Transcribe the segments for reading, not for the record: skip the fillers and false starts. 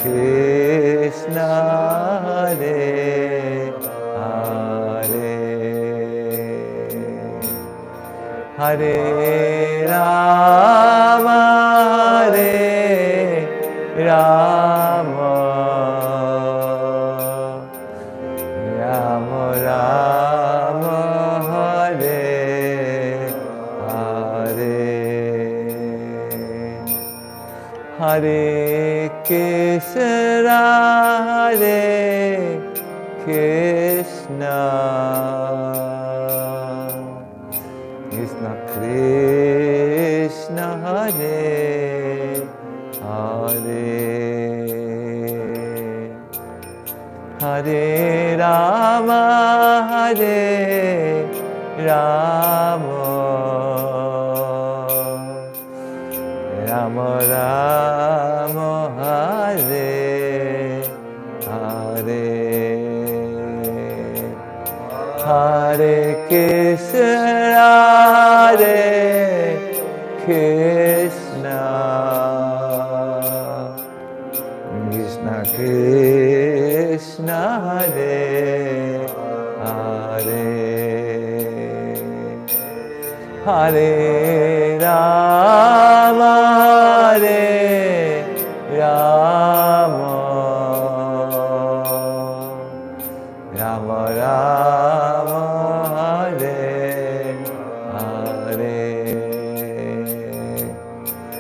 Krishna Hare Hare Rama, Hare Rama, Rama Rama, Hare Hare, Hare Krishna, Hare Krishna, Krishna Krishna, Hare Hare, Hare Rama, Hare Rama, Rama Rama, Hare Hare, Hare Krishna, Hare Krishna, Krishna Krishna, Hare Hare, Hare Rama, Hare Rama, Rama Rama, Hare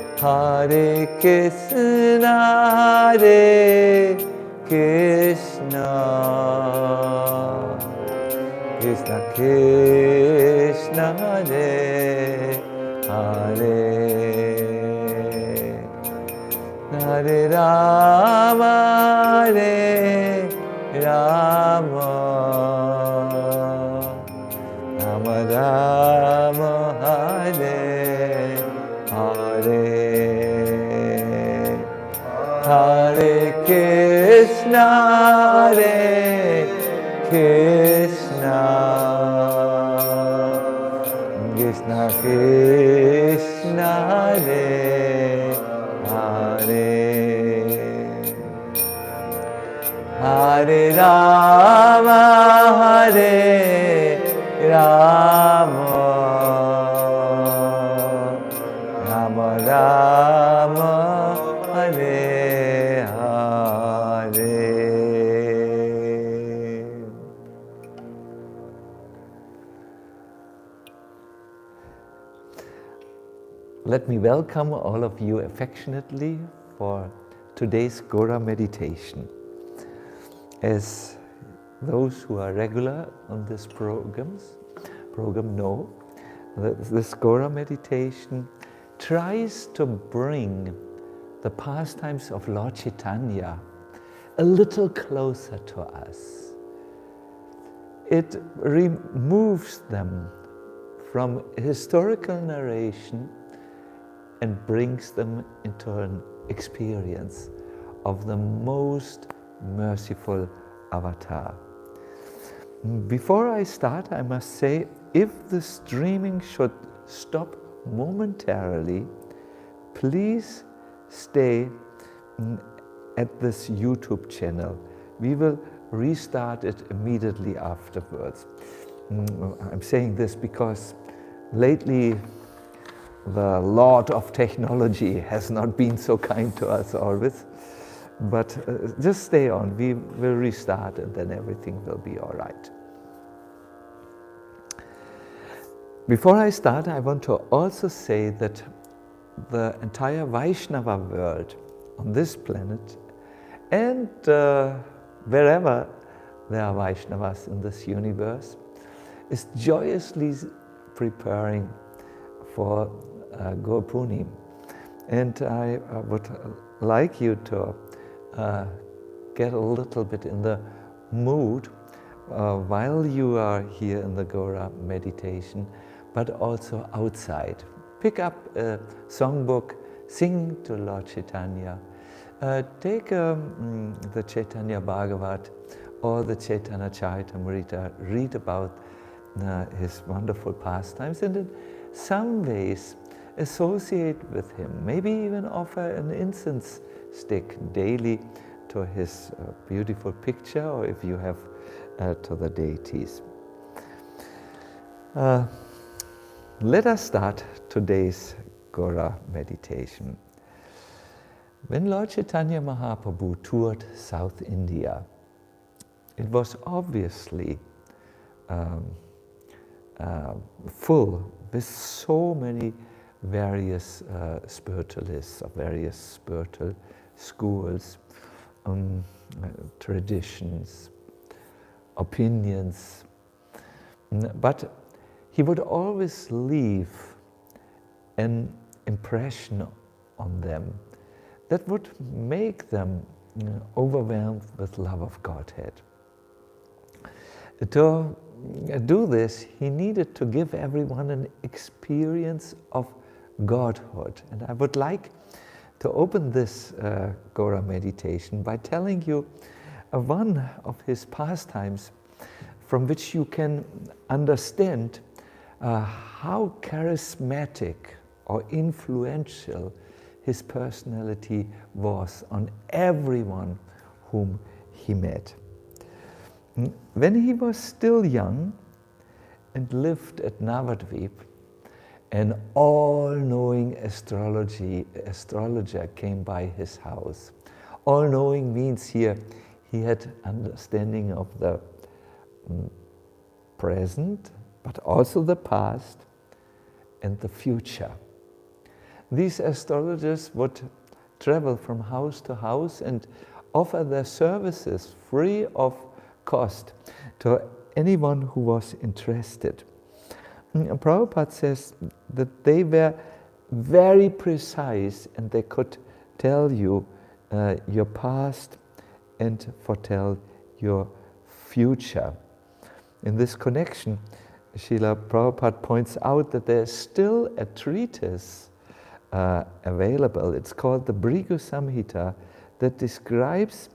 Hare, Hare Krishna, Hare Krishna, Krishna Krishna, Hare Hare, Hare Rama, Hare Rama, Rama Rama, Hare Hare, Hare Krishna, Hare Krishna, Krishna Krishna, Hare Hare, Hare Rama, Hare Rama, Rama Rama, Hare Hare. Let me welcome all of you affectionately for today's Gaura meditation. As those who are regular on this program know, that this Gaura meditation tries to bring the pastimes of Lord Chaitanya a little closer to us. It removes them from historical narration and brings them into an experience of the most merciful avatar. Before I start, I must say, if the streaming should stop momentarily, please stay at this YouTube channel. We will restart it immediately afterwards. I'm saying this because lately the Lord of Technology has not been so kind to us always. But just stay on, we will restart and then everything will be all right. Before I start, I want to also say that the entire Vaishnava world on this planet and wherever there are Vaishnavas in this universe is joyously preparing for Gaur Punim. And I would like you to get a little bit in the mood while you are here in the Gaura meditation, but also outside. Pick up a songbook, sing to Lord Chaitanya, take the Chaitanya Bhagavat or the Chaitanya Charitamrita, read about his wonderful pastimes, and in some ways associate with him, maybe even offer an incense stick daily to his beautiful picture, or if you have to the deities. let us start today's Gaura meditation. When Lord Chaitanya Mahaprabhu toured South India, it was obviously full with so many various spiritualists of various spiritual schools, traditions, opinions. But he would always leave an impression on them that would make them overwhelmed with love of Godhead. To do this, he needed to give everyone an experience of Godhood. And I would like to open this Gaura meditation by telling you one of his pastimes from which you can understand how charismatic or influential his personality was on everyone whom he met. When he was still young and lived at Navadvip, an all-knowing astrologer came by his house. All-knowing means here he had understanding of the present, but also the past and the future. These astrologers would travel from house to house and offer their services free of cost to anyone who was interested. And Prabhupada says that they were very precise and they could tell you your past and foretell your future. In this connection, Srila Prabhupada points out that there's still a treatise available. It's called the Bhrigu Samhita, that describes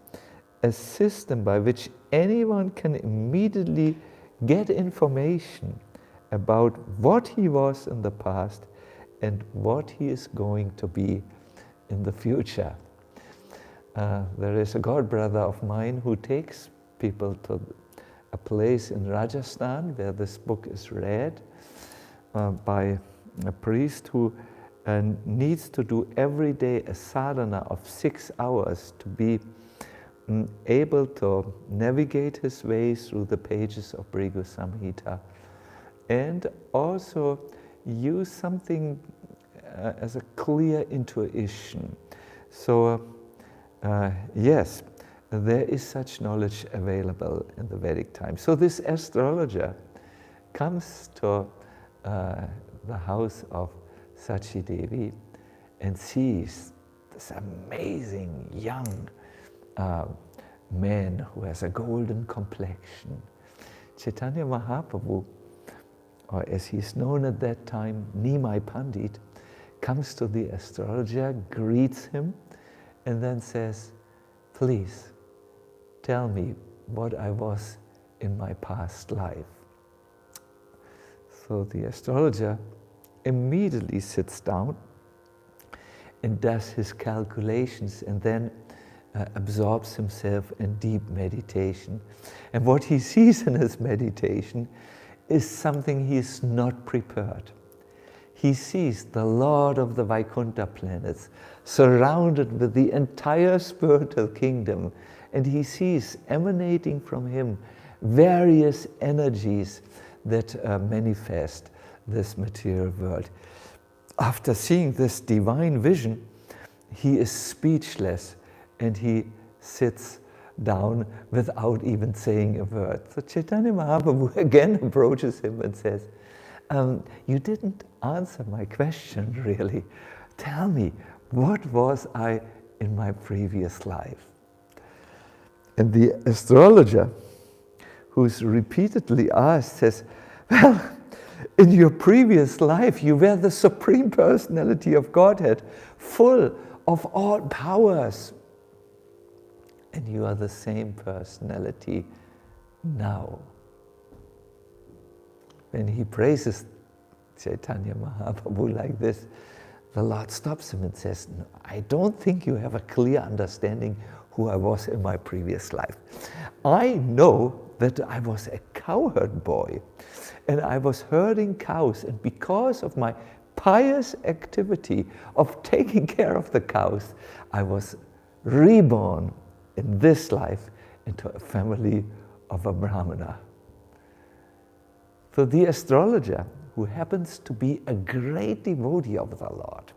a system by which anyone can immediately get information about what he was in the past and what he is going to be in the future. There is a god brother of mine who takes people to a place in Rajasthan where this book is read by a priest who needs to do every day a sadhana of 6 hours to be able to navigate his way through the pages of Bhrigu Samhita and also use something as a clear intuition. So yes, there is such knowledge available in the Vedic time. So this astrologer comes to the house of Sachi Devi and sees this amazing young man who has a golden complexion. Chaitanya Mahaprabhu, or as he is known at that time, Nimai Pandit, comes to the astrologer, greets him, and then says, "Please, tell me what I was in my past life." So the astrologer immediately sits down and does his calculations and then absorbs himself in deep meditation. And what he sees in his meditation is something he is not prepared. He sees the Lord of the Vaikuntha planets surrounded with the entire spiritual kingdom, and he sees emanating from him various energies that manifest this material world. After seeing this divine vision, he is speechless and he sits down without even saying a word. So Chaitanya Mahaprabhu again approaches him and says, "You didn't answer my question really. Tell me, what was I in my previous life?" And the astrologer, who's repeatedly asked, says, "Well, in your previous life, you were the Supreme Personality of Godhead, full of all powers. And you are the same personality now." When he praises Chaitanya Mahaprabhu like this, the Lord stops him and says, "No, I don't think you have a clear understanding who I was in my previous life. I know that I was a cowherd boy. And I was herding cows, and because of my pious activity of taking care of the cows, I was reborn in this life into a family of a Brahmana. So the astrologer, who happens to be a great devotee of the Lord,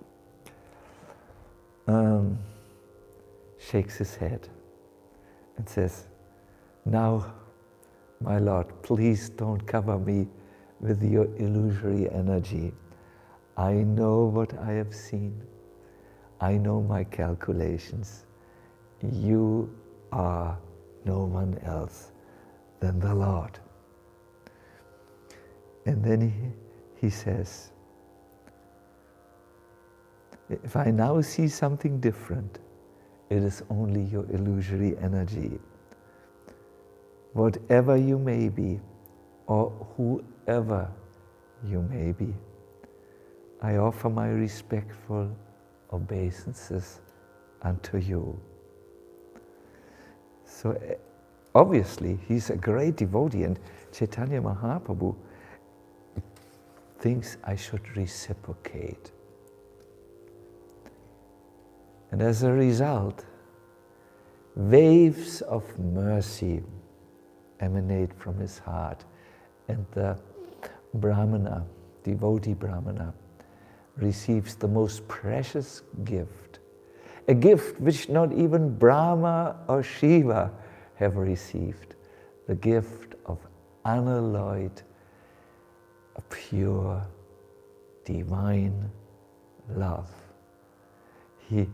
shakes his head and says, "Now, my Lord, please don't cover me with your illusory energy. I know what I have seen. I know my calculations. You are no one else than the Lord." And then he says, "If I now see something different, it is only your illusory energy. Whatever you may be, or whoever you may be, I offer my respectful obeisances unto you." So obviously he's a great devotee, and Chaitanya Mahaprabhu thinks I should reciprocate. And as a result, waves of mercy emanate from his heart, and the Brahmana, devotee Brahmana, receives the most precious gift, a gift which not even Brahma or Shiva have received, the gift of unalloyed, pure, divine love. He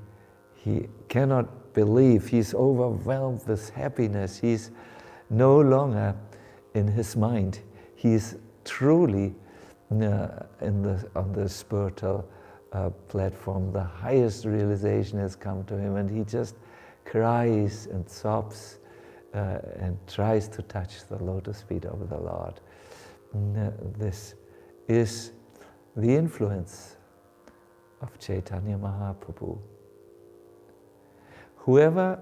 cannot believe, he's overwhelmed with happiness. He's no longer in his mind. He is truly on the spiritual platform. The highest realization has come to him, and he just cries and sobs and tries to touch the lotus feet of the Lord. This is the influence of Chaitanya Mahaprabhu. Whoever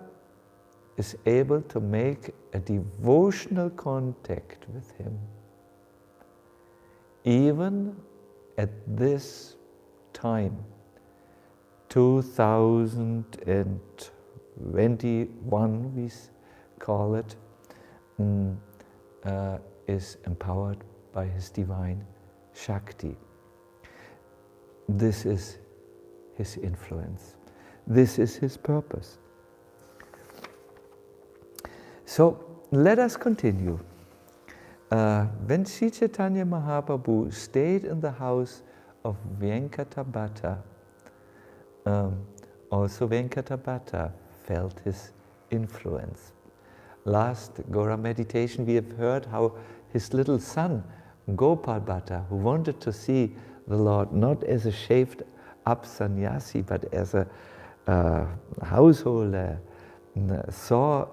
is able to make a devotional contact with him, even at this time, 2021 we call it, is empowered by his divine Shakti. This is his influence. This is his purpose. So let us continue. When Sri Chaitanya Mahaprabhu stayed in the house of Venkatabhata, also Venkatabhata felt his influence. Last Gaura meditation we have heard how his little son, Gopal Bhatta, who wanted to see the Lord not as a shaved up sannyasi but as a householder, saw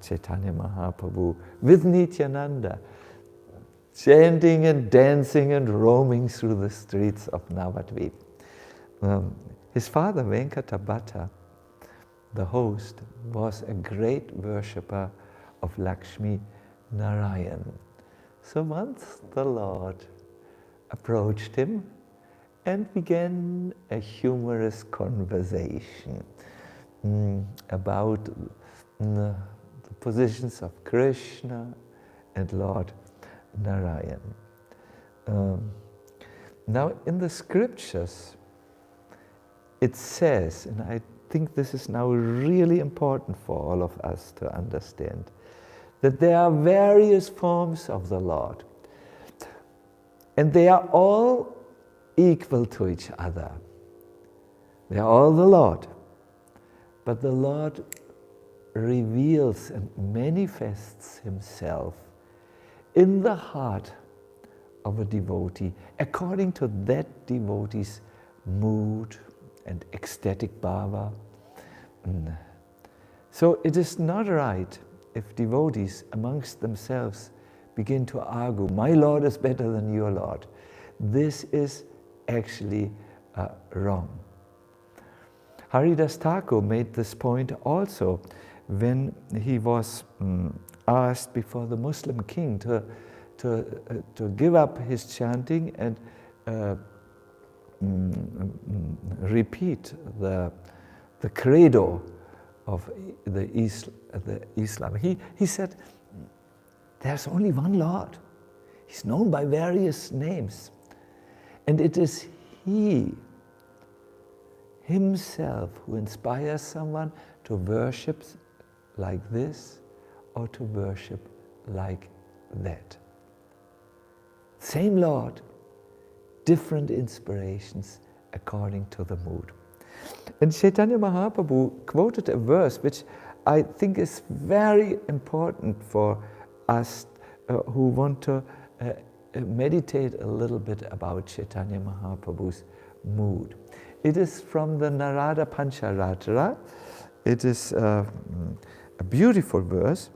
Chaitanya Mahaprabhu with Nityananda chanting and dancing and roaming through the streets of Navadvip. His father, Venkatabhata, the host, was a great worshipper of Lakshmi Narayan. So once the Lord approached him and began a humorous conversation about the positions of Krishna and Lord Narayan. Now in the scriptures it says, and I think this is now really important for all of us to understand, that there are various forms of the Lord, and they are all equal to each other. They are all the Lord, but the Lord reveals and manifests himself in the heart of a devotee according to that devotee's mood and ecstatic bhava. So it is not right if devotees amongst themselves begin to argue, my Lord is better than your Lord. This is actually wrong. Haridas Thakur made this point also when he was asked before the Muslim king to give up his chanting and repeat the credo of the Islam. He said, there's only one Lord. He's known by various names. And it is He Himself who inspires someone to worship like this or to worship like that. Same Lord, different inspirations according to the mood. And Chaitanya Mahaprabhu quoted a verse which I think is very important for us who want to meditate a little bit about Chaitanya Mahaprabhu's mood. It is from the Narada Pancharatra. It is a beautiful verse.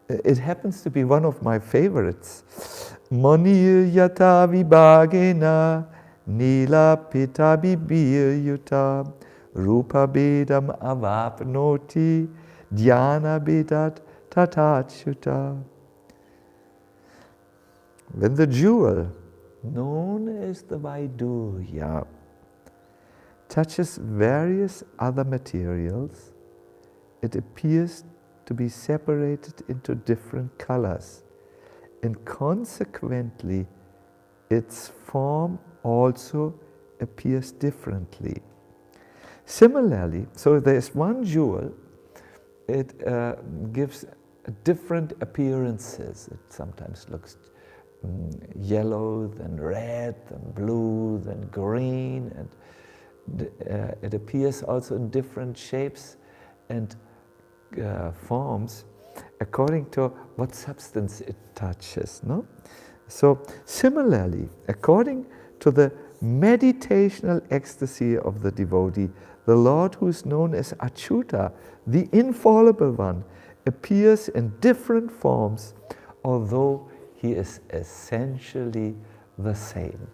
It happens to be one of my favorites. Mani yata vibhagena nila pita bibir yuta rupa bedam avapnoti dhyana bedat tatachyuta. When the jewel, known as the Vaidurya, touches various other materials, it appears to be separated into different colors, and consequently its form also appears differently. Similarly, so there's one jewel, it gives different appearances. It sometimes looks yellow, then red, then blue, then green, and it appears also in different shapes and forms according to what substance it touches. No? So similarly, according to the meditational ecstasy of the devotee, the Lord who is known as Achyuta, the infallible one, appears in different forms, although He is essentially the same.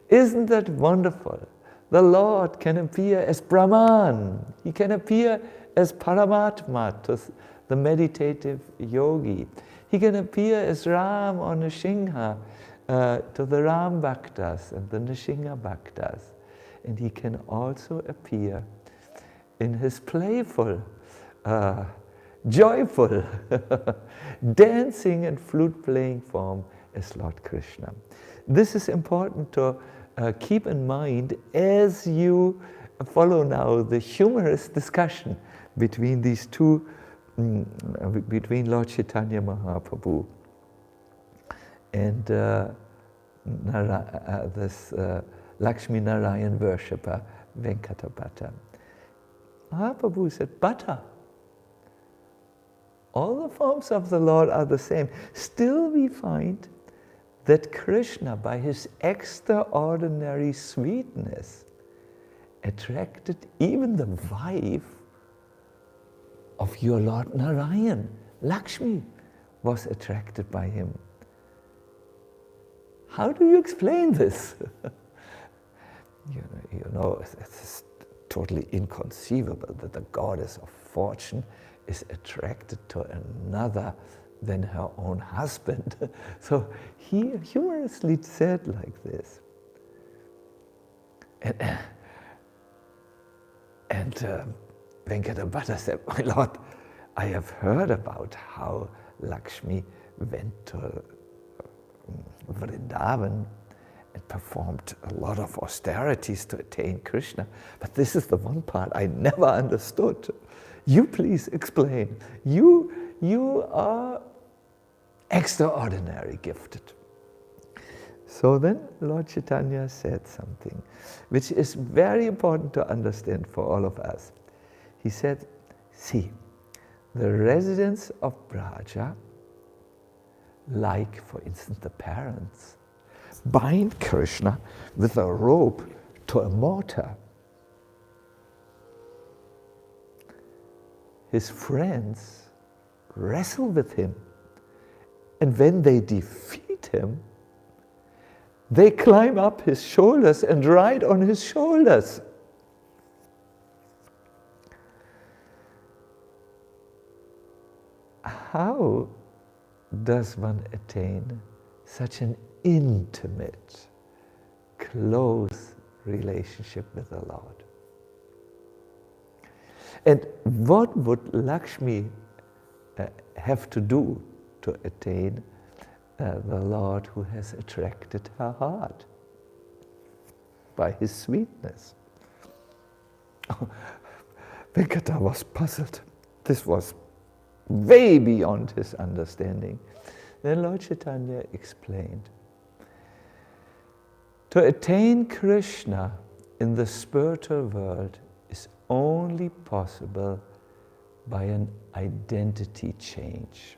Isn't that wonderful? The Lord can appear as Brahman. He can appear as Paramatma to the meditative yogi. He can appear as Ram or Nrsimha to the Ram Bhaktas and the Nrsimha Bhaktas. And He can also appear in His playful, joyful, dancing and flute playing form as Lord Krishna. This is important to keep in mind as you follow now the humorous discussion between these two, between Lord Chaitanya Mahaprabhu and this Lakshmi Narayan worshipper Venkatabhatta. Mahaprabhu said, Bhatta, all the forms of the Lord are the same. Still we find that Krishna, by His extraordinary sweetness, attracted even the wife of your Lord Narayan. Lakshmi was attracted by Him. How do you explain this? you know, it's totally inconceivable that the goddess of fortune is attracted to another than her own husband. So he humorously said like this. And Venkatabhatta said, my Lord, I have heard about how Lakshmi went to Vrindavan and performed a lot of austerities to attain Krishna. But this is the one part I never understood. You please explain. You are extraordinary gifted. So then Lord Chaitanya said something which is very important to understand for all of us. He said, see, the residents of Braja, like for instance the parents, bind Krishna with a rope to a mortar. His friends wrestle with him, and when they defeat him, they climb up his shoulders and ride on his shoulders. how does one attain such an intimate, close relationship with the Lord? And what would Lakshmi have to do to attain the Lord who has attracted her heart by his sweetness? Venkata was puzzled. This was way beyond his understanding. Then Lord Chaitanya explained, to attain Krishna in the spiritual world is only possible by an identity change.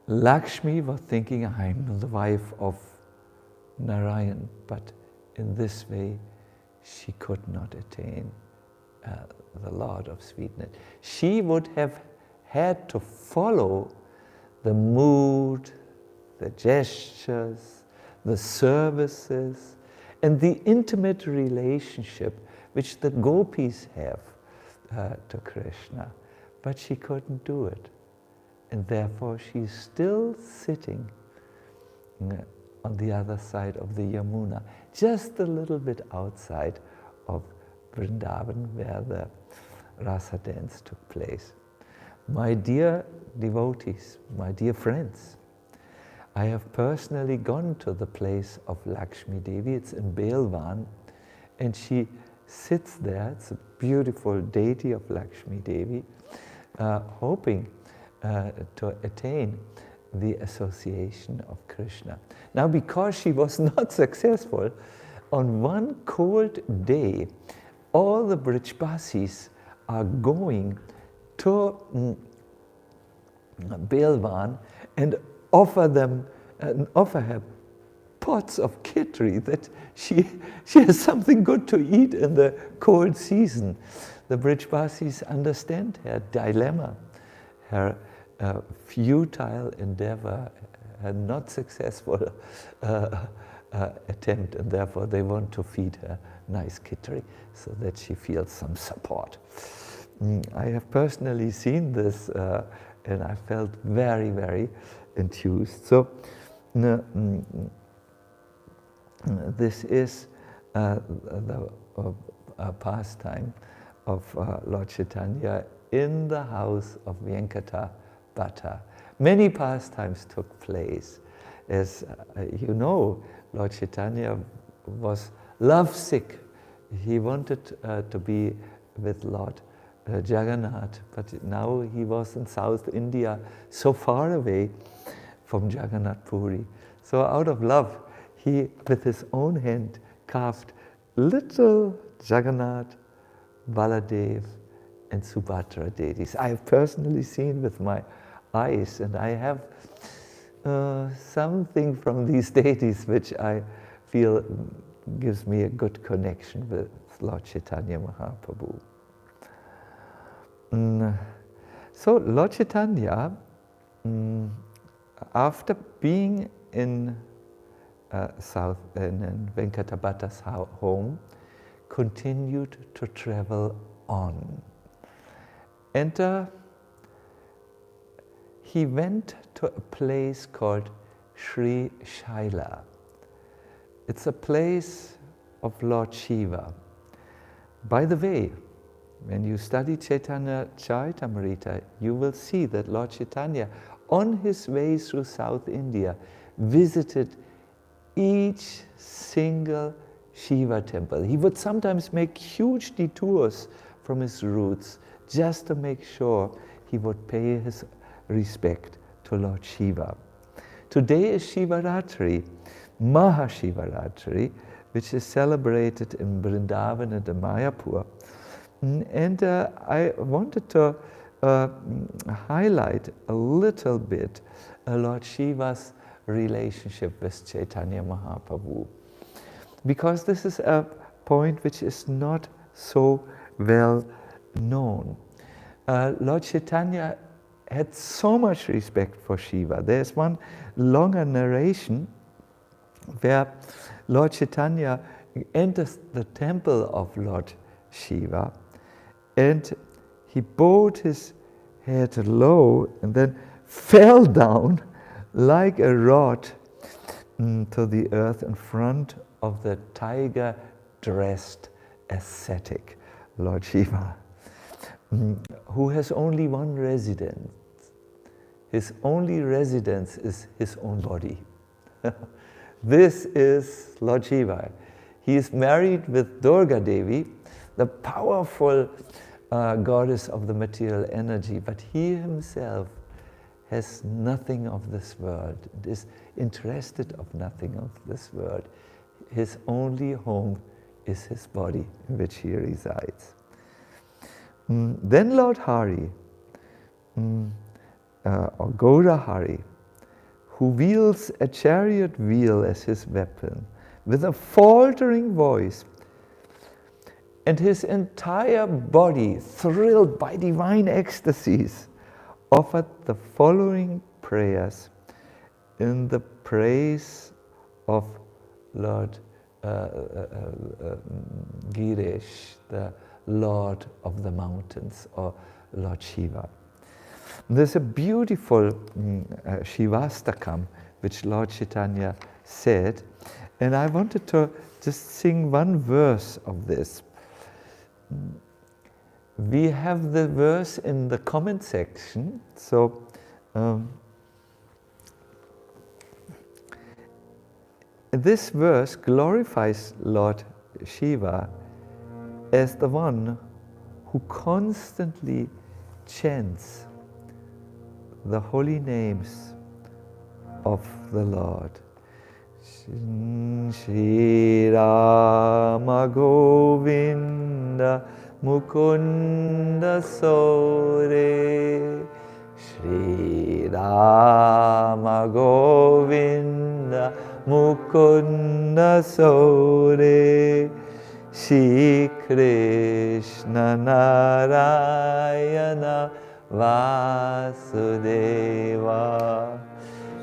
Lakshmi was thinking, I'm the wife of Narayan, but in this way she could not attain the Lord of sweetness. She would have had to follow the mood, the gestures, the services, and the intimate relationship which the gopis have to Krishna. But she couldn't do it. And therefore she's still sitting on the other side of the Yamuna, just a little bit outside of Vrindavan, where the Rasa dance took place. My dear devotees, my dear friends, I have personally gone to the place of Lakshmi Devi. It's in Belwan, and she sits there. It's a beautiful deity of Lakshmi Devi, hoping to attain the association of Krishna. Now, because she was not successful, on one cold day, all the Brijbasis are going to Belwan and offer her pots of khichdi, that she has something good to eat in the cold season. The Brijbasis understand her dilemma, her futile endeavor, her not successful attempt, and therefore they want to feed her nice khichdi so that she feels some support. I have personally seen this and I felt very, very enthused. So this is the pastime of Lord Chaitanya in the house of Venkata Bhatta. Many pastimes took place. As you know, Lord Chaitanya was lovesick. He wanted to be with Lord Jagannath, but now he was in South India, so far away from Jagannath Puri. So out of love, he, with his own hand, carved little Jagannath, Baladev, and Subhadra deities. I have personally seen with my eyes, and I have something from these deities which I feel gives me a good connection with Lord Chaitanya Mahaprabhu. So Lord Chaitanya, after being in in Venkata Bhatta's home, continued to travel on. And he went to a place called Sri Shaila. It's a place of Lord Shiva. By the way, when you study Chaitanya Charitamrita, you will see that Lord Chaitanya, on his way through South India, visited each single Shiva temple. He would sometimes make huge detours from his routes just to make sure he would pay his respect to Lord Shiva. Today is Shivaratri, Mahashivaratri, which is celebrated in Vrindavan and in Mayapur. And I wanted to highlight a little bit Lord Shiva's relationship with Chaitanya Mahaprabhu, because this is a point which is not so well known. Lord Chaitanya had so much respect for Shiva. There's one longer narration where Lord Chaitanya enters the temple of Lord Shiva, and he bowed his head low and then fell down like a rod to the earth in front of the tiger-dressed ascetic, Lord Shiva, who has only one residence. His only residence is his own body. This is Lord Shiva. He is married with Durga Devi, the powerful goddess of the material energy, but he himself has nothing of this world, and is interested of nothing of this world. His only home is his body in which he resides. Then Lord Hari, or Gaura Hari, who wields a chariot wheel as his weapon, with a faltering voice, and his entire body thrilled by divine ecstasies, offered the following prayers in the praise of Lord Giresh, the Lord of the mountains, or Lord Shiva. There's a beautiful Shivastakam which Lord Chaitanya said, and I wanted to just sing one verse of this. We have the verse in the comment section, so this verse glorifies Lord Shiva as the one who constantly chants the holy names of the Lord. Shri Rama Govinda Mukunda Sore, Shri Rama Govinda Mukunda Sore, Shri Krishna Narayana Vasudeva,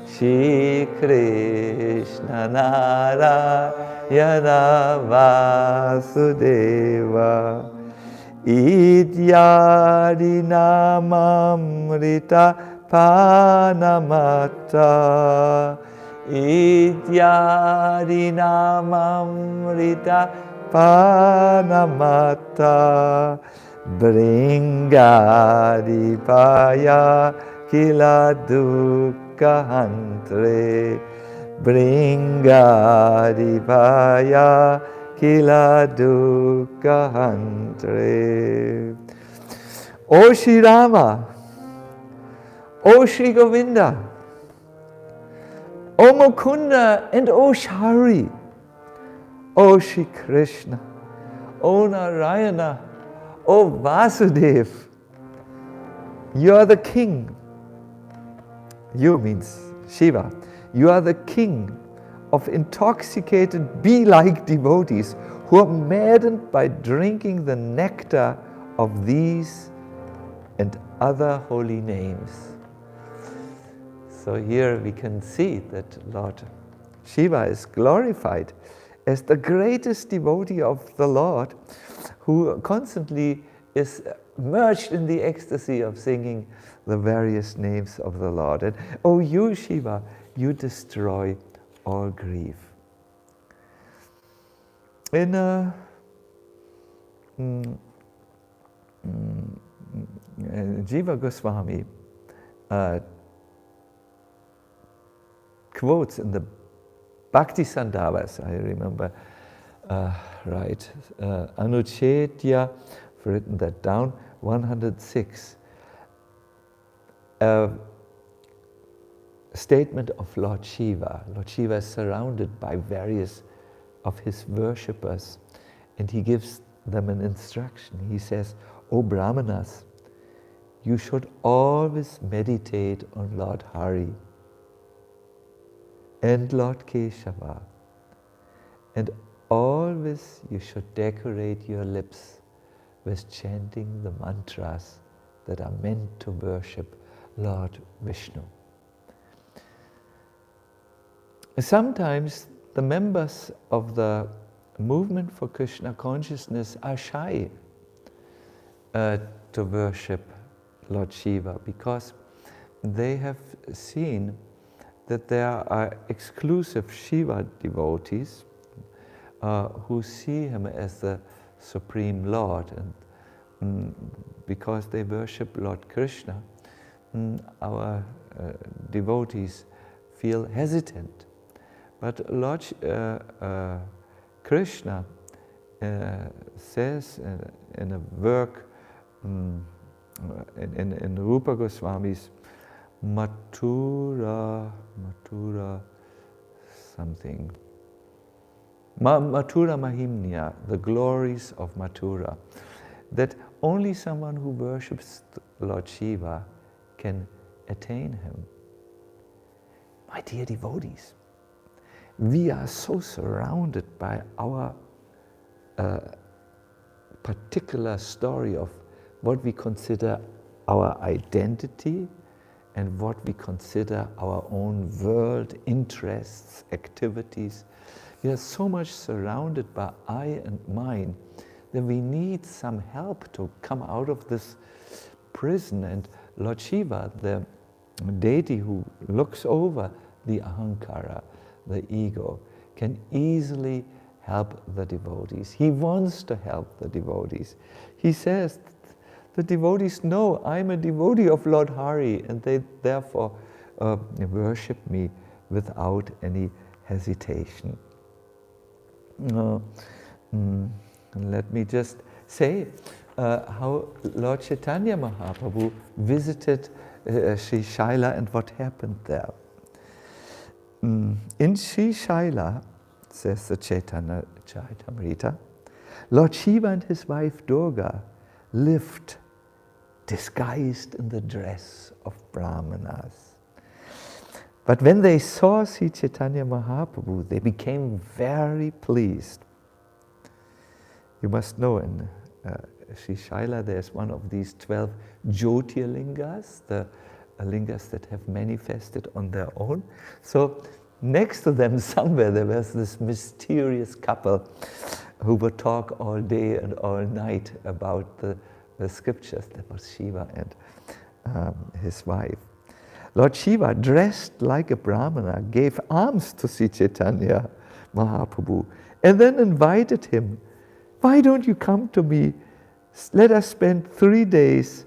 Shri Krishna Narayana Vasudeva, Idyadi Namamrita Panamata, Idyadi Namamrita Panamata, Bringadipaya Kila Dukkahantre, Bringadipaya Kila Dukkahantre. O Shri Rama, O Shri Govinda, O Mukunda, and O Shari, O Shri Krishna, O Narayana, O Vasudev, you are the king. You means Shiva. You are the king of intoxicated bee-like devotees who are maddened by drinking the nectar of these and other holy names. So here we can see that Lord Shiva is glorified as the greatest devotee of the Lord, who constantly is merged in the ecstasy of singing the various names of the Lord. And oh, you Shiva, you destroy all grief. In Jiva Goswami quotes in the Bhakti Sandhavas, I remember right, Anuchetya, I've written that down, 106, a statement of Lord Shiva. Lord Shiva is surrounded by various of his worshippers, and he gives them an instruction. He says, O Brahmanas, you should always meditate on Lord Hari and Lord Keshava, and always you should decorate your lips with chanting the mantras that are meant to worship Lord Vishnu. Sometimes the members of the movement for Krishna consciousness are shy to worship Lord Shiva, because they have seen that there are exclusive Shiva devotees who see him as the Supreme Lord, and because they worship Lord Krishna, our devotees feel hesitant. But Lord Krishna says in a work in Rupa Goswami's Mathura something, Mathura Mahimnya, the glories of Mathura, that only someone who worships Lord Shiva can attain him. My dear devotees, we are so surrounded by our particular story of what we consider our identity and what we consider our own world, interests, activities. We are so much surrounded by I and mine that we need some help to come out of this prison. And Lord Shiva, the deity who looks over the ahankara, the ego, can easily help the devotees. He wants to help the devotees. He says, the devotees know I'm a devotee of Lord Hari, and they therefore worship me without any hesitation. Let me just say how Lord Chaitanya Mahaprabhu visited Sri Shaila and what happened there. In Sri Shaila, says the Chaitanya Charitamrita, Lord Shiva and his wife Durga lived disguised in the dress of brahmanas. But when they saw Sri Chaitanya Mahaprabhu, they became very pleased. You must know in Sri Shaila there's one of these 12 Jyotirlingas, the lingas that have manifested on their own. So next to them somewhere there was this mysterious couple who would talk all day and all night about the scriptures. That was Shiva and his wife. Lord Shiva, dressed like a brahmana, gave alms to Sri Chaitanya Mahaprabhu and then invited him, why don't you come to me? Let us spend 3 days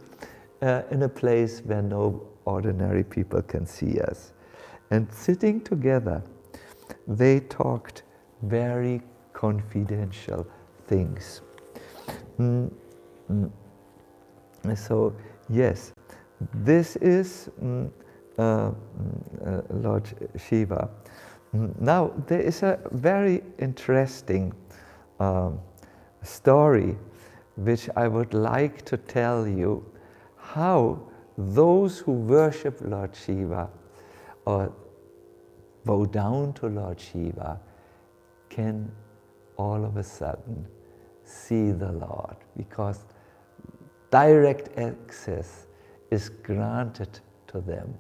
in a place where no ordinary people can see us. And sitting together, they talked very confidential things. So, yes, this is Lord Shiva. Now, there is a very interesting story which I would like to tell you, how those who worship Lord Shiva or bow down to Lord Shiva can all of a sudden see the Lord, because direct access is granted to them.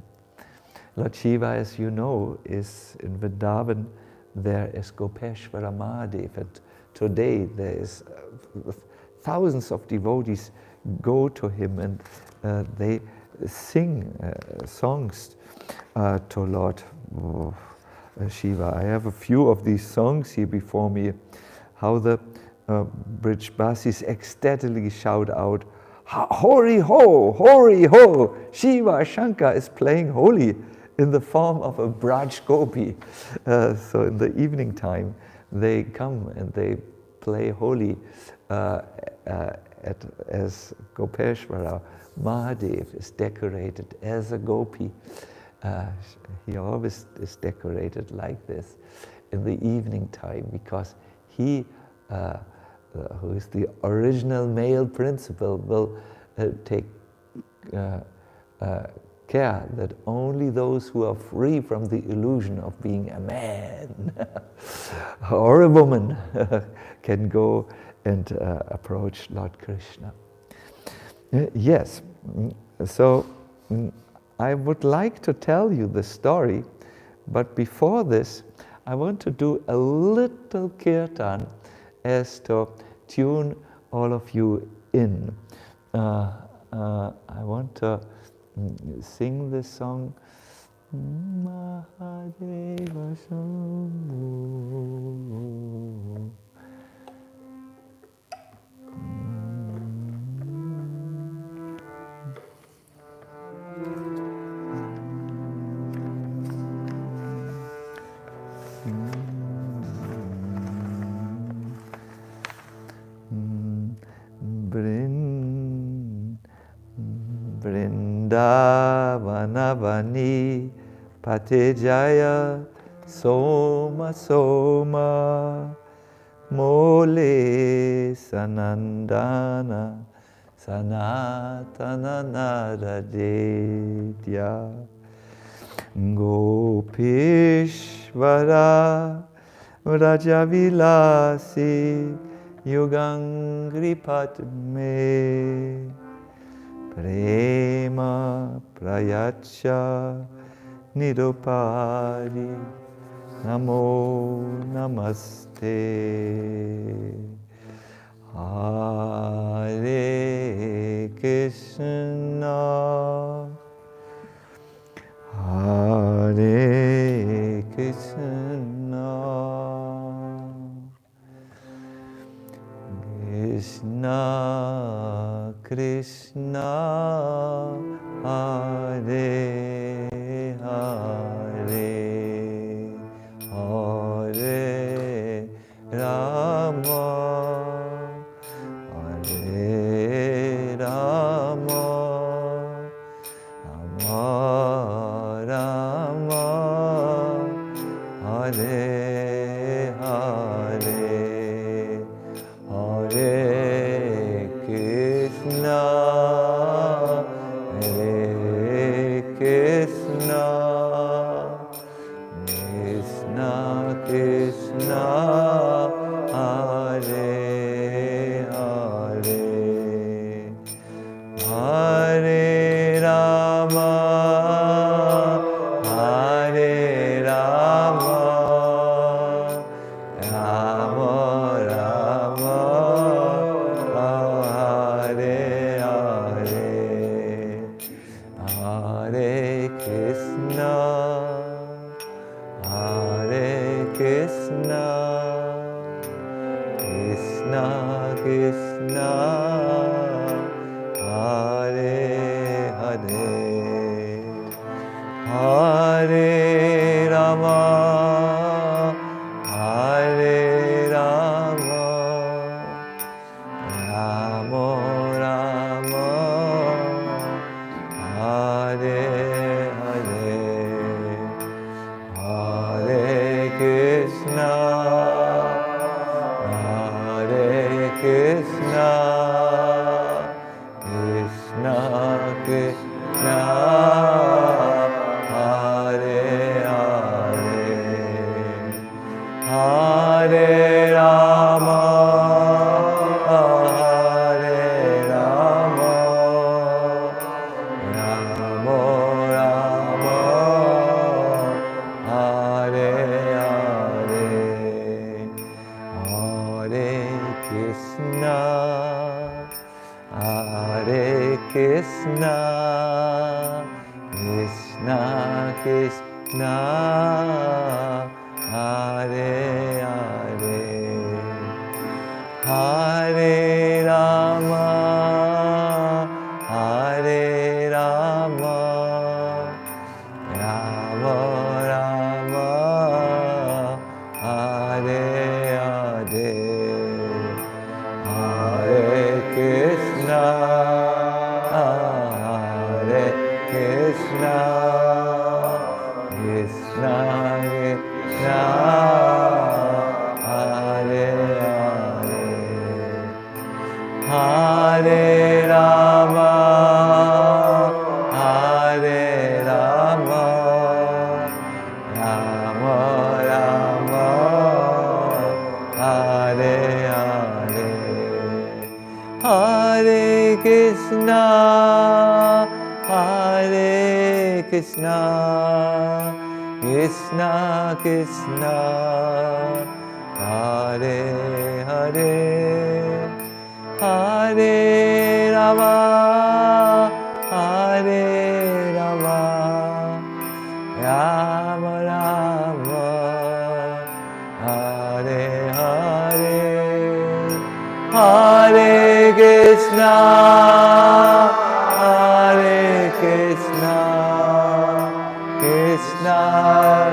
Lord Shiva, as you know, is in Vrindavan. There is Gopeshwara Mahadev, and today there is thousands of devotees go to him, and they sing songs to Lord Shiva. I have a few of these songs here before me, how the Brijbasis ecstatically shout out, Hori ho, Shiva Shankar is playing Holi in the form of a Braj Gopi. So in the evening time, they come and they play Holi as Gopeshwara Mahadev is decorated as a Gopi. He always is decorated like this in the evening time, because he, who is the original male principal, will take care that only those who are free from the illusion of being a man or a woman can go and approach Lord Krishna. Yes, so I would like to tell you the story, but before this, I want to do a little kirtan as to tune all of you in. I want to sing the song Mahadeva Shambhu. Vrindavanavani Patejaya Soma Soma Mole Sanandana Sanatana Naradetya Gopishvara Rajavilasi Yugangri Padme Prema Prayacha Nirupari Namo Namaste Hare Krishna Hare Krishna Krishna Krishna Hare Hare Hare Rama Hare Rama Rama Rama Hare Hare Hare Krishna Krishna Krishna Krishna Hare Hare Hare Rama Hare Rama Rama Rama Hare Hare Hare Krishna Hare Krishna Krishna Krishna Hare Hare Hare Rama Hare Rama Rama Rama Hare Hare Hare Krishna Hare Krishna Krishna Krishna Hare Hare Hare Rama Hare Rama Rama Rama Hare Hare Hare Krishna Hare Krishna Krishna Krishna Hare Hare Hare Rama Hare Rama Rama Rama Hare Hare Hare Krishna Hare Krishna Krishna Krishna Hare Hare Hare Rama Hare Rama Rama Rama Hare Hare Hare Krishna Hare Krishna Krishna Krishna Hare Hare Hare Rama, Hare Rama, Rama Rama, Hare Hare, Hare Krishna, Hare Krishna, Krishna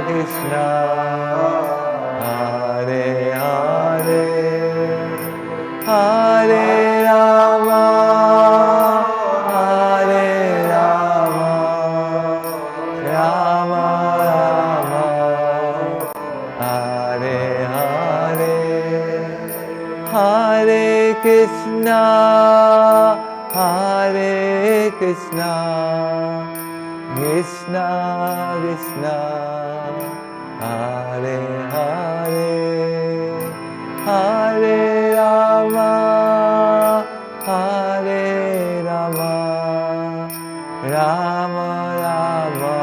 Krishna, Hare Hare, Hare Rama, Hare Rama, Rama Rama, Hare Hare, Hare Krishna, Hare Krishna, Krishna Krishna, Hare Hare, Hare Rama, Hare Rama, Rama Rama,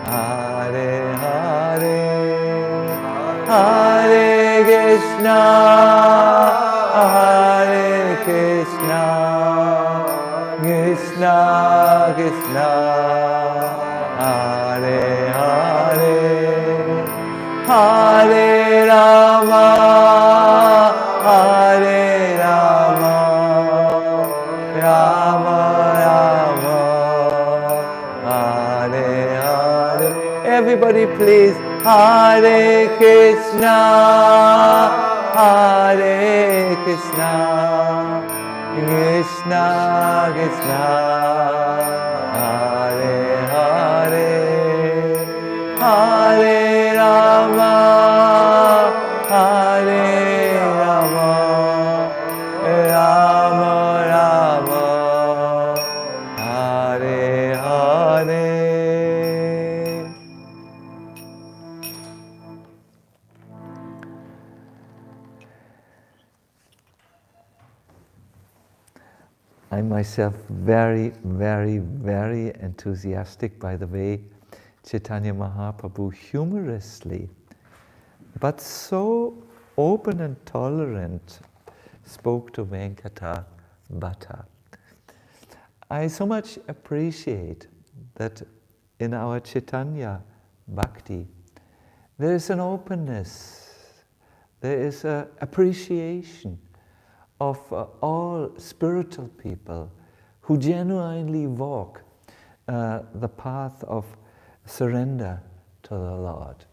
Hare Hare, Hare Krishna, Hare Krishna, Krishna Krishna, Hare Hare, Hare Rama, Hare Rama, Rama Rama, Hare Hare. Everybody please, Hare Krishna, Hare Krishna, Krishna Krishna, Hare Hare, Hare Rama, Hare Rama, Rama Rama, Hare Hare. I'm myself very, very, very enthusiastic. By the way, Chaitanya Mahaprabhu humorously, but so open and tolerant, spoke to Venkata Bhatta. I so much appreciate that in our Chaitanya Bhakti, there is an openness, there is an appreciation of all spiritual people who genuinely walk the path of surrender to the Lord.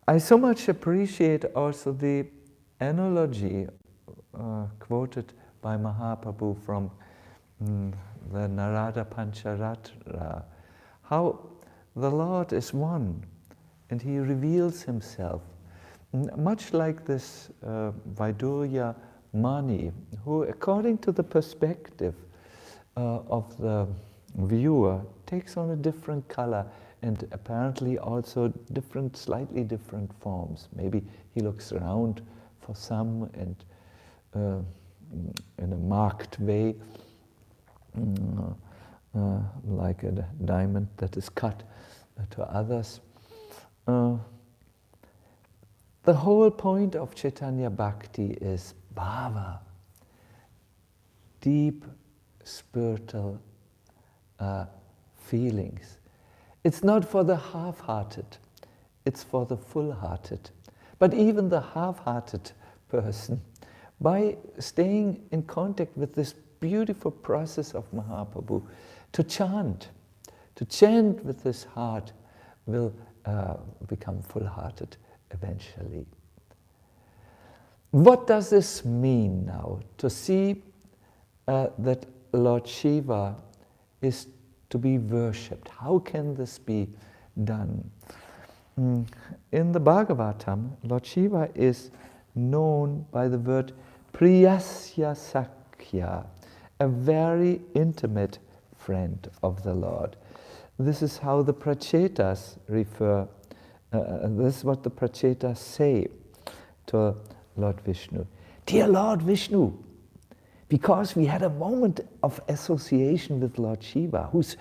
I so much appreciate also the analogy quoted by Mahaprabhu from the Narada Pancharatra, how the Lord is one and he reveals himself. Much like this Vaidurya Mani, who according to the perspective of the viewer takes on a different color and apparently also different, slightly different forms. Maybe he looks around for some and in a marked way, like a diamond that is cut to others. The whole point of Chaitanya Bhakti is bhava, deep spiritual feelings. It's not for the half-hearted, it's for the full-hearted. But even the half-hearted person, by staying in contact with this beautiful process of Mahaprabhu, to chant with his heart, will become full-hearted eventually. What does this mean now? To see that Lord Shiva is to be worshipped. How can this be done? In the Bhagavatam, Lord Shiva is known by the word Priyasya Sakhya, a very intimate friend of the Lord. This is how the Prachetas refer. This is what the Prachetas say to Lord Vishnu. Dear Lord Vishnu, because we had a moment of association with Lord Shiva, who's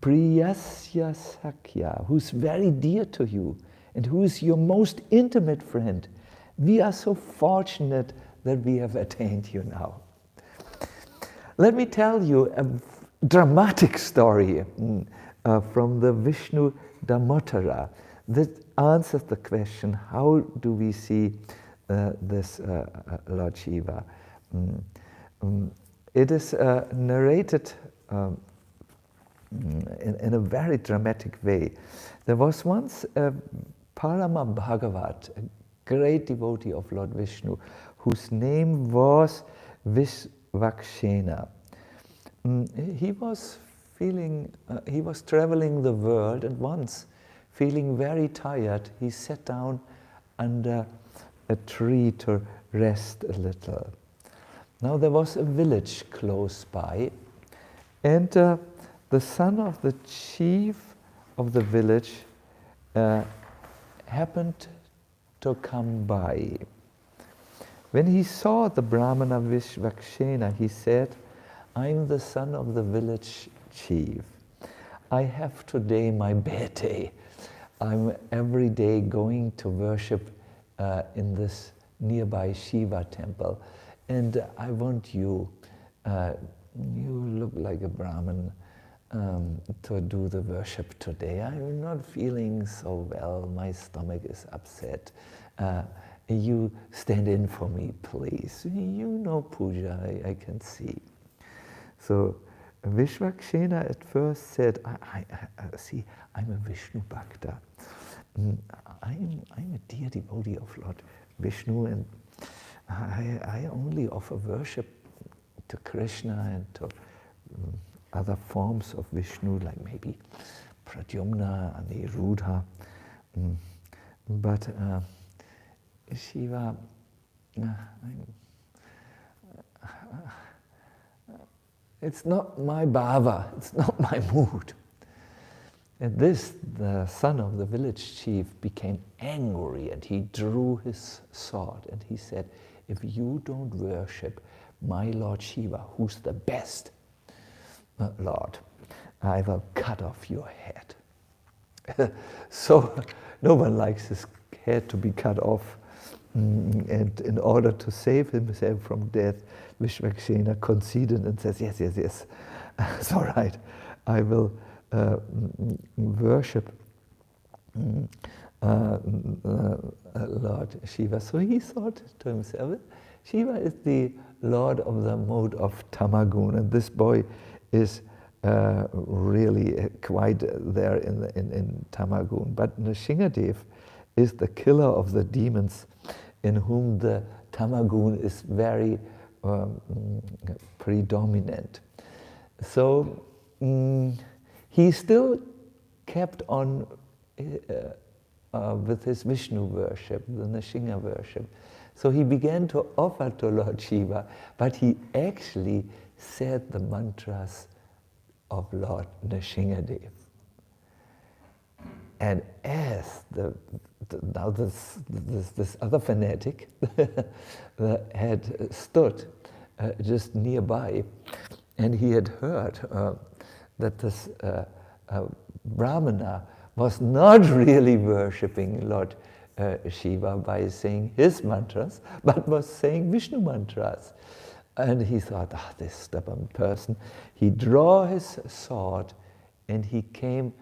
Priyasya Sakhya, who's very dear to you, and who is your most intimate friend, we are so fortunate that we have attained you now. Let me tell you a dramatic story from the Vishnu Damotara that answers the question, how do we see this Lord Shiva? It is narrated in a very dramatic way. There was once a Parama Bhagavat, a great devotee of Lord Vishnu, whose name was Vishvakshena. He was traveling the world, and once, feeling very tired, he sat down under a tree to rest a little. Now there was a village close by, and the son of the chief of the village happened to come by. When he saw the Brahmana Vishvakshena, he said, "I'm the son of the village chief. I have today my bad day. I'm every day going to worship in this nearby Shiva temple, and I want you, you look like a Brahmin, to do the worship today. I'm not feeling so well, my stomach is upset. You stand in for me, please. You know puja, I can see." So Vishvakshena at first said, I see, I'm a Vishnu Bhakta. I'm a dear devotee of Lord Vishnu, and I only offer worship to Krishna and to other forms of Vishnu, like maybe Pradyumna, Aniruddha. But Shiva, it's not my bhava, it's not my mood. At this, the son of the village chief became angry, and he drew his sword and he said, "If you don't worship my Lord Shiva, who's the best Lord, I will cut off your head." So no one likes his head to be cut off. And in order to save himself from death, Vishvakshena conceded and says, yes, it's all right, I will worship Lord Shiva. So he thought to himself, Shiva is the Lord of the mode of Tamagun, and this boy is really quite there in Tamagun. But Nrsingadev is the killer of the demons, in whom the Tamagun is very predominant. So he still kept on with his Vishnu worship, the Nrsinga worship. So he began to offer to Lord Shiva, but he actually said the mantras of Lord Nrsingadev. And as now this other fanatic had stood just nearby, and he had heard that this Brahmana was not really worshipping Lord Shiva by saying his mantras, but was saying Vishnu mantras. And he thought, this stubborn person. He drew his sword and he came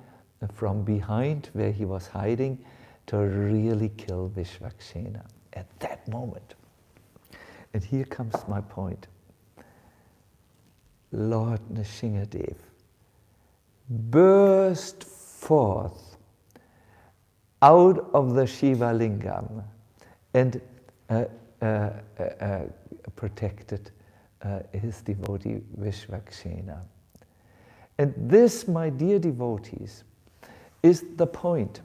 from behind where he was hiding to really kill Vishvakshena at that moment. And here comes my point. Lord Nrsingadev burst forth out of the Shiva Lingam and protected his devotee Vishvakshena. And this, my dear devotees, is the point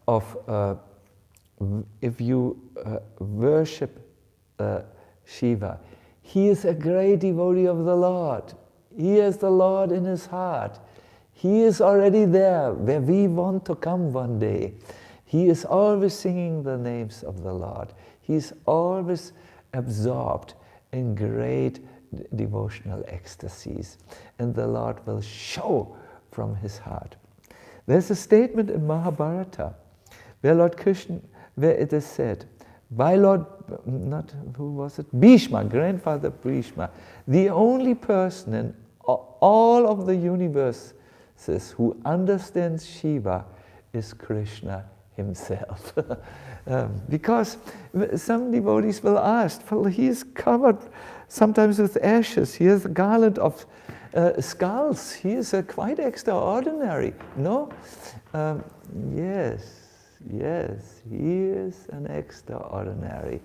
of if you worship Shiva. He is a great devotee of the Lord. He has the Lord in his heart. He is already there where we want to come one day. He is always singing the names of the Lord. He is always absorbed in great devotional ecstasies. And the Lord will show from his heart. There's a statement in Mahabharata where Lord Krishna, where it is said, by Lord, not who was it? Bhishma, grandfather Bhishma, the only person in all of the universes who understands Shiva is Krishna himself. Because some devotees will ask, well, he is covered sometimes with ashes, he has a garland of skulls, he is quite extraordinary. No? Yes, he is an extraordinary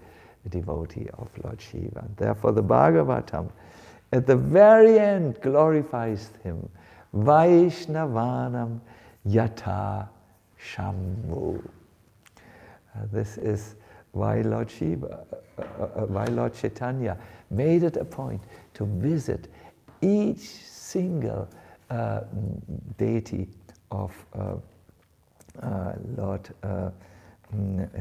devotee of Lord Shiva. Therefore the Bhagavatam at the very end glorifies him. Vaishnavanam yatha Shambhu. This is why Lord Shiva, why Lord Chaitanya made it a point to visit each single deity of Lord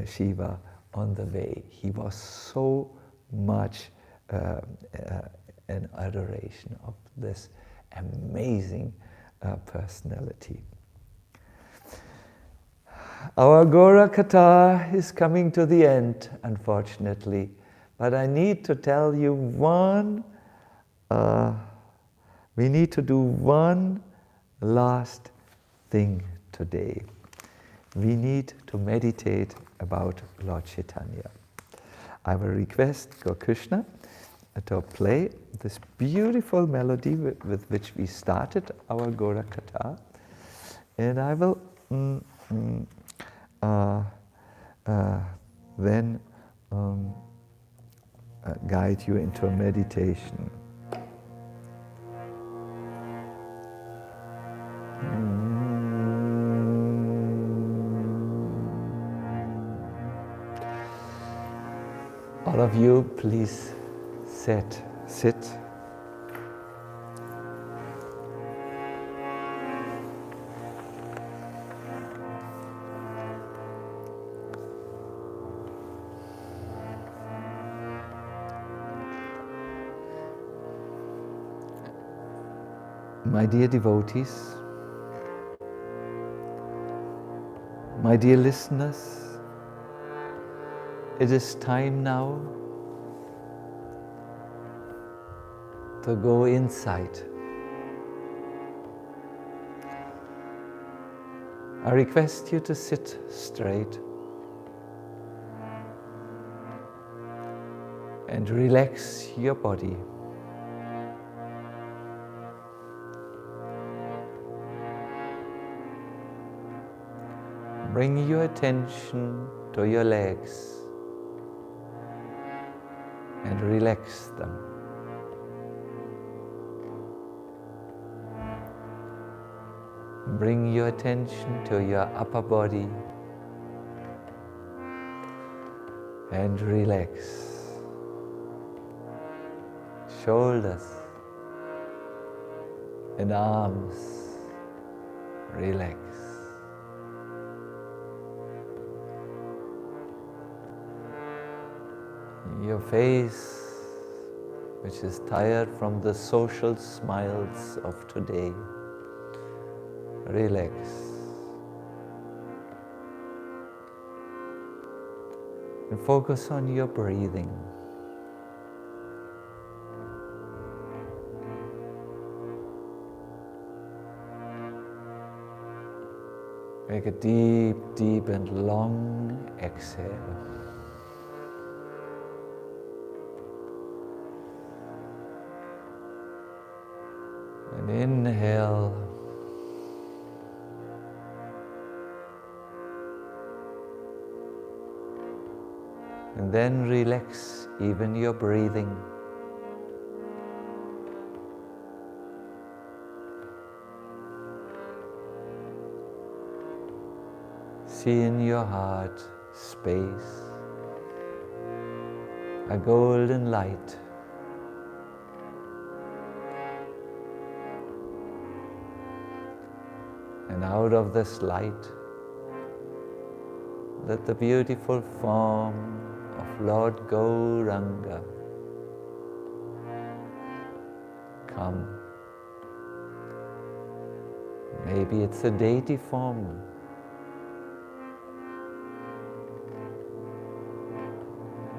Shiva on the way. He was so much an adoration of this amazing personality. Our Gaura Katha is coming to the end, unfortunately, but I need to tell you we need to do one last thing today. We need to meditate about Lord Chaitanya. I will request Gaur Krishna to play this beautiful melody with which we started our Gaura Katha, and I will then guide you into a meditation. All of you, please sit. My dear devotees, my dear listeners, it is time now to go inside. I request you to sit straight and relax your body. Bring your attention to your legs and relax them. Bring your attention to your upper body and relax. Shoulders and arms, relax. Your face, which is tired from the social smiles of today, relax. And focus on your breathing. Make a deep, deep and long exhale. And inhale. And then relax even your breathing. See in your heart space, a golden light. And out of this light, let the beautiful form of Lord Gauranga come. Maybe it's a deity form.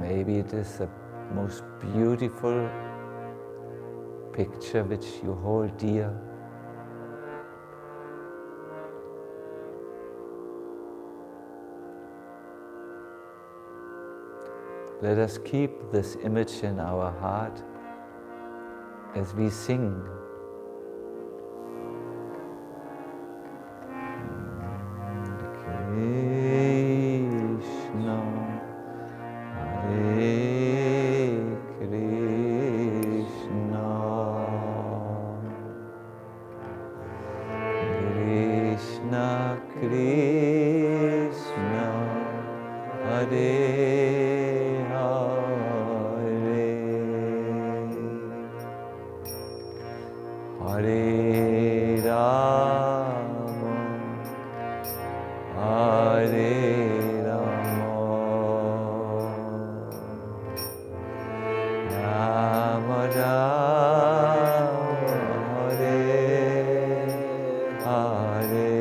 maybe it is the most beautiful picture which you hold dear. Let us keep this image in our heart as we sing. Krishna, Hare Krishna, Krishna Krishna, Hare Hare Rama, Hare Rama, Rama Rama, Hare Hare,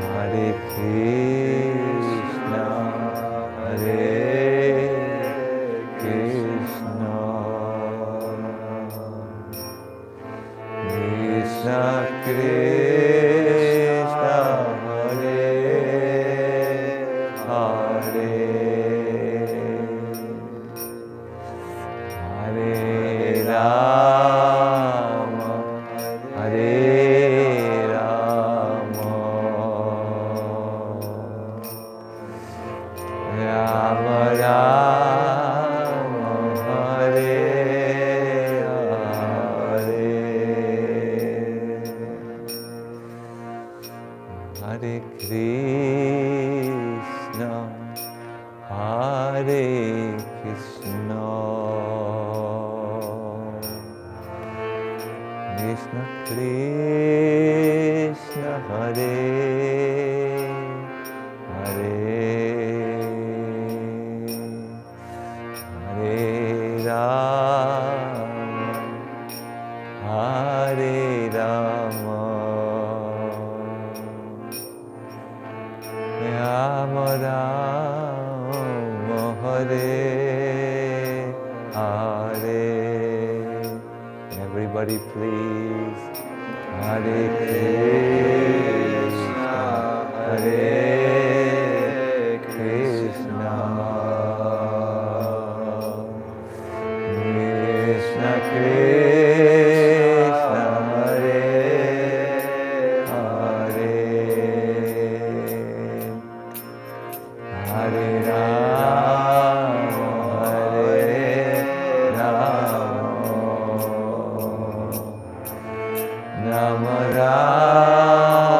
Hare Krishna, Hare Krishna, Krishna Krishna, Hare Hare, Hare Rama, Hare Rama, Rama Rama, Hare Hare Krishna, Hare Krishna, Krishna Krishna, Hare Hare, Hare Rama, Hare Rama, Rama Rama, Hare Hare. Everybody please. Hare Krishna, Hare Krishna, Krishna Krishna, Hare Hare, Hare Rama, Hare Rama, Rama Rama, Hare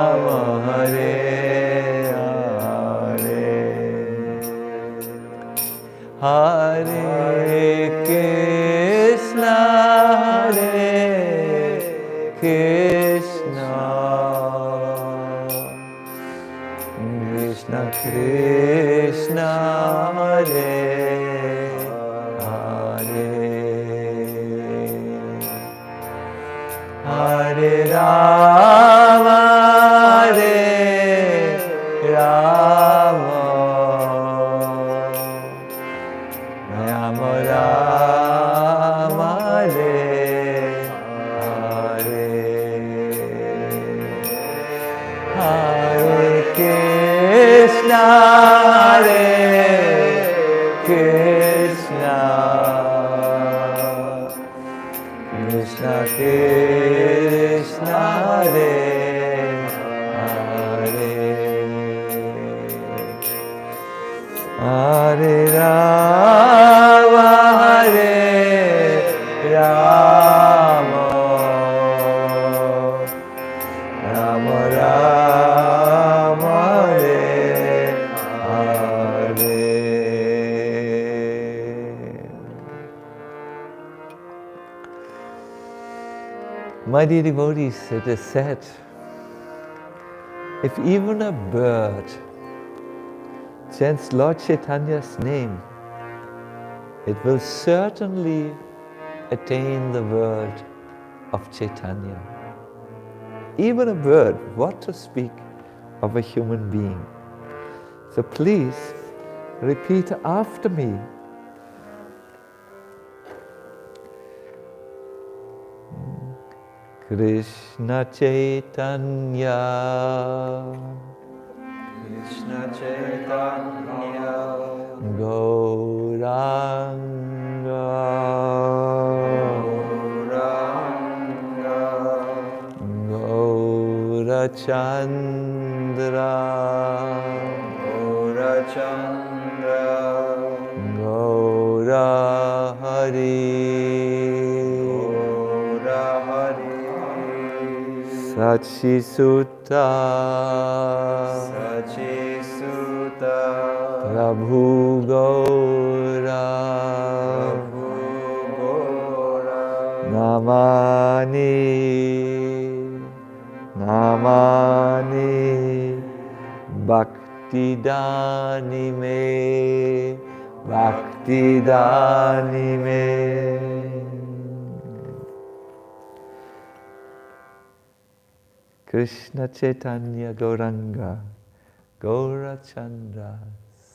Hare, Hare Krishna, Hare Krishna, Krishna Krishna, Hare Hare, Hare Rama, Hare Rama, Rama Rama, Hare Hare, Hare Krishna, Hare Krishna, Krishna Krishna, Hare Hare, Hare Rama, Hare Rama, Rama Rama, Hare Hare. My dear devotees, it is said, if even a bird chants Lord Chaitanya's name, it will certainly attain the world of Chaitanya. Even a bird, what to speak of a human being. So please repeat after me. Krishna Chaitanya, Krishna Chaitanya, Gauranga, Gauranga, Gaurachandra, Gaurachandra, Gaurahari, Gaurahari, Sachisutta, Sachisutta, Prabhu Gaura, Prabhu Gaura, Namani, Namani, Bhakti Dani me, Bhakti Dani me. Krishna Chaitanya Gauranga, Gaurachandra,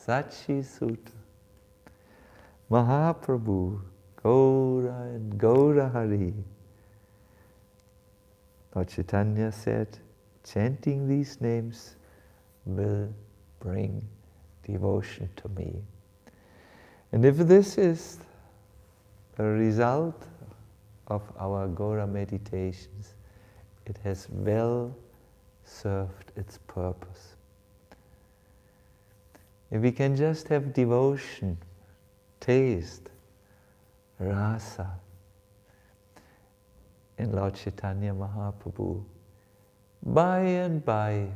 Sachisutta, Mahaprabhu, Gaura and Gaurahari. Lord Chaitanya said, chanting these names will bring devotion to me. And if this is the result of our Gaura meditations, it has well served its purpose. If we can just have devotion, taste, rasa in Lord Chaitanya Mahaprabhu, by and by,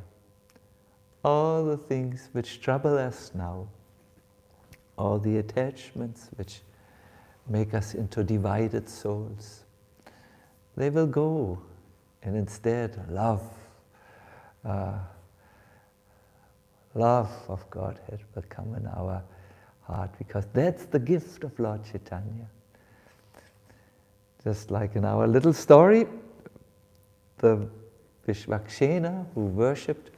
all the things which trouble us now, all the attachments which make us into divided souls, they will go. And instead, love of Godhead will come in our heart, because that's the gift of Lord Chaitanya. Just like in our little story, the Vishvakshena who worshipped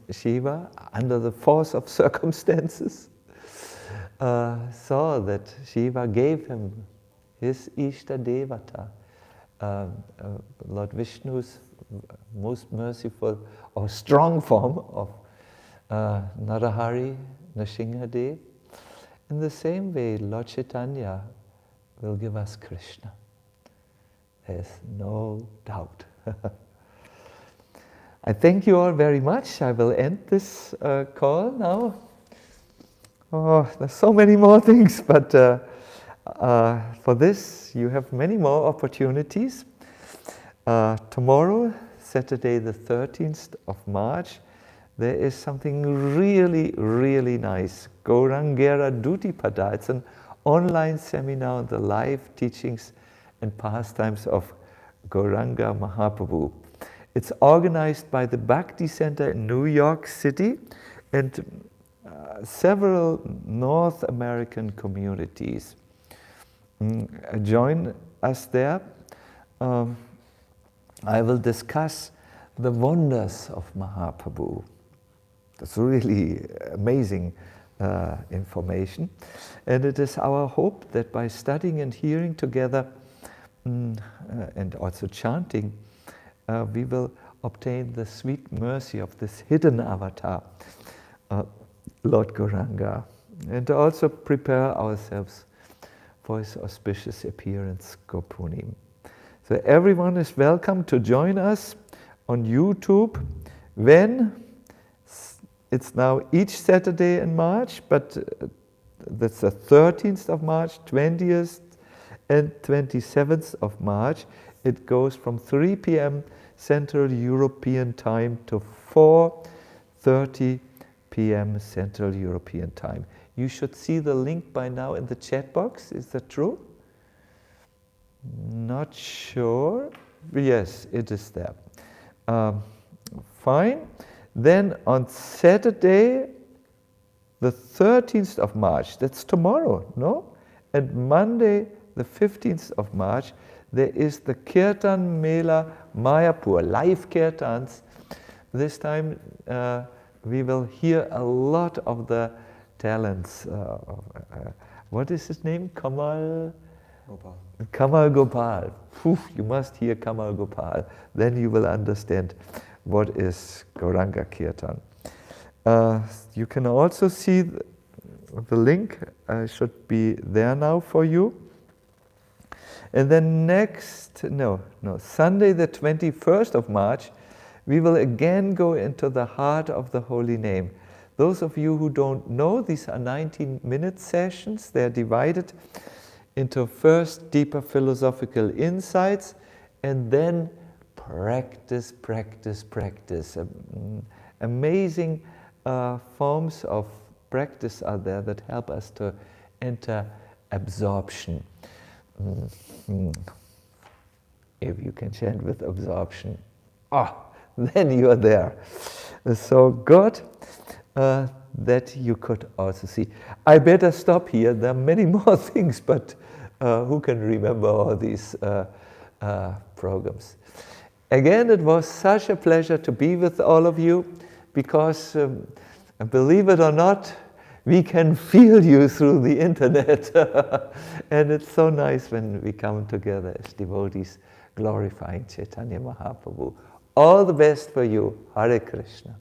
Shiva under the force of circumstances saw that Shiva gave him his Ishta Devata, Lord Vishnu's most merciful or strong form of Narahari, Nrsimhadev. In the same way, Lord Chaitanya will give us Krishna. There's no doubt. I thank you all very much. I will end this call now. Oh, there's so many more things, but for this you have many more opportunities. Tomorrow, Saturday the 13th of March, there is something really, really nice. Gaurangera Dutipada. It's an online seminar on the life teachings and pastimes of Gauranga Mahaprabhu. It's organized by the Bhakti Center in New York City and several North American communities. Join us there. I will discuss the wonders of Mahaprabhu. That's really amazing information. And it is our hope that by studying and hearing together and also chanting, we will obtain the sweet mercy of this hidden avatar, Lord Gauranga, and also prepare ourselves for his auspicious appearance, Gopunim. So everyone is welcome to join us on YouTube when it's now each Saturday in March, but that's the 13th of March, 20th and 27th of March. It goes from 3 p.m. Central European Time to 4:30 p.m. Central European Time. You should see the link by now in the chat box. Is that true? Not sure. Yes, it is there. Fine. Then on Saturday, the 13th of March, that's tomorrow, no? And Monday, the 15th of March, there is the Kirtan Mela Mayapur, live kirtans, this time we will hear a lot of the talents. What is his name? Kamal Gopal. Phew, you must hear Kamal Gopal. Then you will understand what is Gauranga Kirtan. You can also see the link should be there now for you. And then Sunday the 21st of March, we will again go into the heart of the holy name. Those of you who don't know, these are 19-minute sessions. They're divided into first deeper philosophical insights and then practice. Amazing forms of practice are there that help us to enter absorption. If you can chant with absorption, then you are there. So good that you could also see. I better stop here. There are many more things, but who can remember all these programs? Again, it was such a pleasure to be with all of you, because believe it or not, we can feel you through the internet. And it's so nice when we come together as devotees glorifying Chaitanya Mahaprabhu. All the best for you. Hare Krishna.